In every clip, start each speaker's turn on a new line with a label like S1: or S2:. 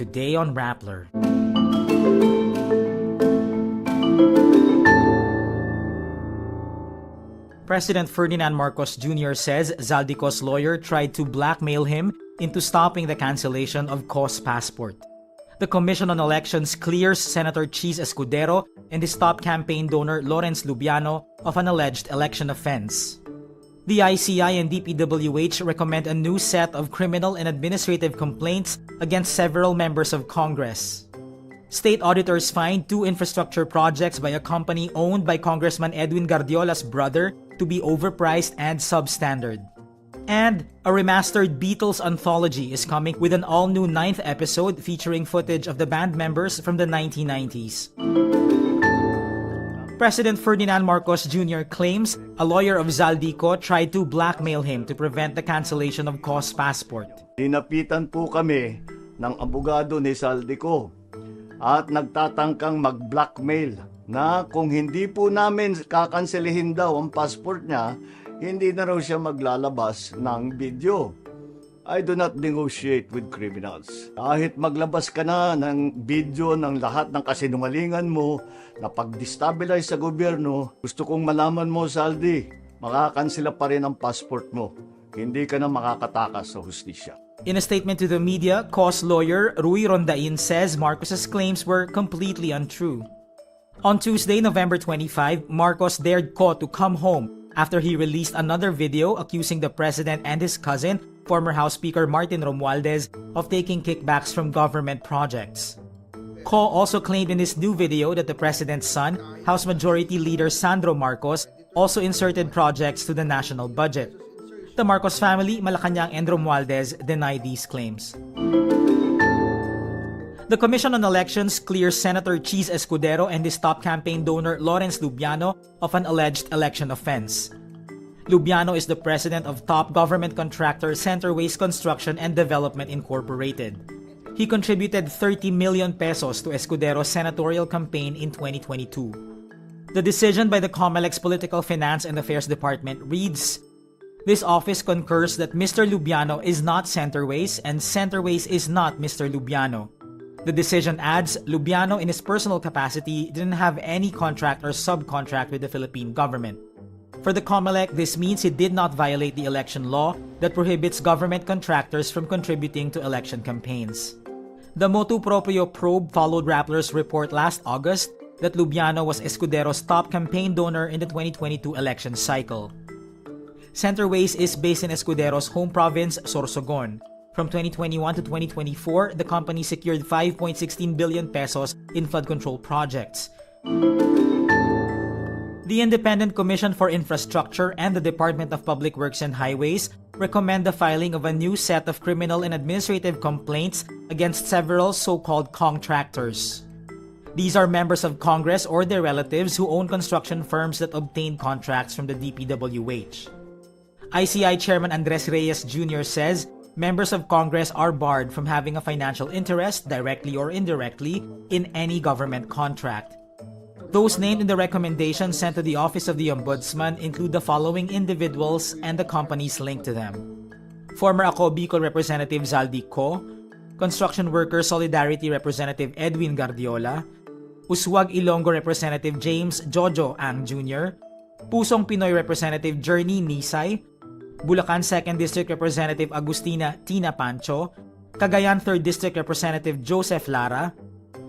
S1: today on Rappler. President Ferdinand Marcos Jr. says Zaldy Co's lawyer tried to blackmail him into stopping the cancellation of Co's passport. The Commission on Elections clears Senator Cheese Escudero and his top campaign donor Lawrence Lubiano of an alleged election offense. The ICI and DPWH recommend a new set of criminal and administrative complaints against several members of Congress. State auditors find 2 infrastructure projects by a company owned by Congressman Edwin Gardiola's brother to be overpriced and substandard. And a remastered Beatles Anthology is coming with an all-new 9th episode featuring footage of the band members from the 1990s. President Ferdinand Marcos Jr. claims a lawyer of Zaldy Co tried to blackmail him to prevent the cancellation of Co's passport.
S2: Dinapitan po kami ng abogado ni Zaldy Co at nagtatangkang mag-blackmail na kung hindi po namin kakanselihin daw ang passport niya, hindi na raw siya maglalabas ng video. I do not negotiate with criminals. Kahit maglabas ka na ng video ng lahat ng kasinungalingan mo na pag-destabilize sa gobyerno, gusto kong malaman mo, Zaldy, makakansela pa rin ang passport mo. Hindi ka na makakatakas sa hustisya.
S1: In a statement to the media, Co's lawyer Rui Rondain says Marcos's claims were completely untrue. On Tuesday, November 25, Marcos dared Co to come home after he released another video accusing the president and his cousin, former House Speaker Martin Romualdez, of taking kickbacks from government projects. Co also claimed in his new video that the president's son, House Majority Leader Sandro Marcos, also inserted projects to the national budget. The Marcos family, Malacanang and Romualdez denied these claims. The Commission on Elections clears Senator Cheese Escudero and his top campaign donor Lawrence Lubiano of an alleged election offense. Lubiano is the president of top government contractor Centerways Construction and Development Incorporated. He contributed 30 million pesos to Escudero's senatorial campaign in 2022. The decision by the Comelec's Political Finance and Affairs Department reads, "This office concurs that Mr. Lubiano is not Centerways and Centerways is not Mr. Lubiano." The decision adds, Lubiano in his personal capacity didn't have any contract or subcontract with the Philippine government. For the Comelec, this means he did not violate the election law that prohibits government contractors from contributing to election campaigns. The motu proprio probe followed Rappler's report last August that Lubiano was Escudero's top campaign donor in the 2022 election cycle. Centerways is based in Escudero's home province, Sorsogon. From 2021 to 2024, the company secured 5.16 billion pesos in flood control projects. The Independent Commission for Infrastructure and the Department of Public Works and Highways recommend the filing of a new set of criminal and administrative complaints against several so-called congtractors. These are members of Congress or their relatives who own construction firms that obtain contracts from the DPWH. ICI Chairman Andres Reyes Jr. says members of Congress are barred from having a financial interest, directly or indirectly, in any government contract. Those named in the recommendation sent to the Office of the Ombudsman include the following individuals and the companies linked to them: former Ako Bicol Representative Zaldy Co, Construction Worker Solidarity Representative Edwin Gardiola, Uswag Ilonggo Representative James Jojo Ang Jr., Pusong Pinoy Representative Journey Nisay, Bulacan 2nd District Representative Agustina Tina Pancho, Cagayan 3rd District Representative Joseph Lara,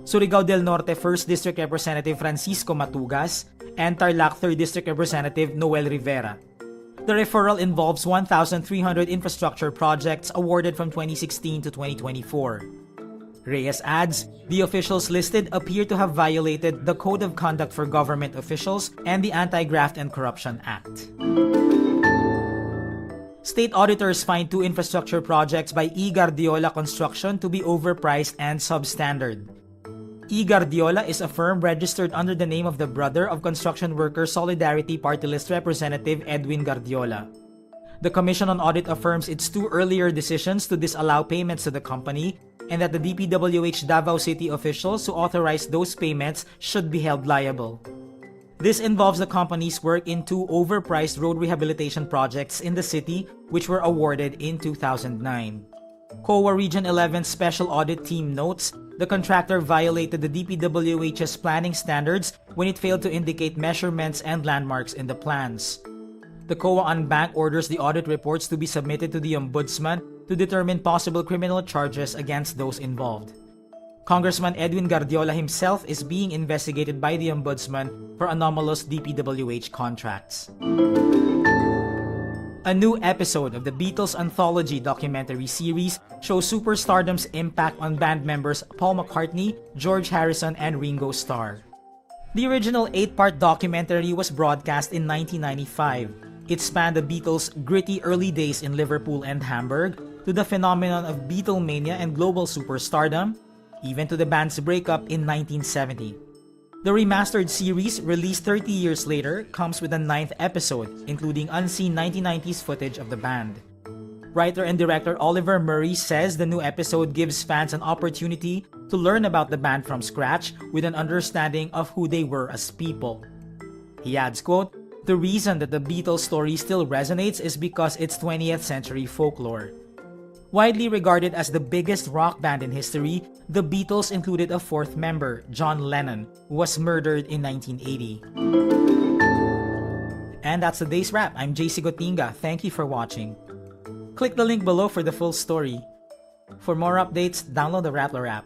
S1: Surigao del Norte 1st District Representative Francisco Matugas, and Tarlac 3rd District Representative Noel Rivera. The referral involves 1,300 infrastructure projects awarded from 2016 to 2024. Reyes adds, the officials listed appear to have violated the Code of Conduct for Government Officials and the Anti-Graft and Corruption Act. State auditors find 2 infrastructure projects by Gardiola Construction to be overpriced and substandard. Gardiola is a firm registered under the name of the brother of Construction Worker Solidarity Party List Representative Edwin Gardiola. The Commission on Audit affirms its 2 earlier decisions to disallow payments to the company and that the DPWH Davao City officials who authorized those payments should be held liable. This involves the company's work in 2 overpriced road rehabilitation projects in the city which were awarded in 2009. COA Region 11 Special Audit Team notes the contractor violated the DPWH's planning standards when it failed to indicate measurements and landmarks in the plans. The COA Unbank orders the audit reports to be submitted to the Ombudsman to determine possible criminal charges against those involved. Congressman Edwin Gardiola himself is being investigated by the Ombudsman for anomalous DPWH contracts. A new episode of the Beatles Anthology documentary series shows superstardom's impact on band members Paul McCartney, George Harrison, and Ringo Starr. The original 8-part documentary was broadcast in 1995. It spanned the Beatles' gritty early days in Liverpool and Hamburg, to the phenomenon of Beatlemania and global superstardom, even to the band's breakup in 1970. The remastered series, released 30 years later, comes with a 9th episode, including unseen 1990s footage of the band. Writer and director Oliver Murray says the new episode gives fans an opportunity to learn about the band from scratch with an understanding of who they were as people. He adds, quote, "The reason that the Beatles story still resonates is because it's 20th century folklore." Widely regarded as the biggest rock band in history, the Beatles included a 4th member, John Lennon, who was murdered in 1980. And that's today's wrap. I'm JC Gotinga. Thank you for watching. Click the link below for the full story. For more updates, download the Rappler app.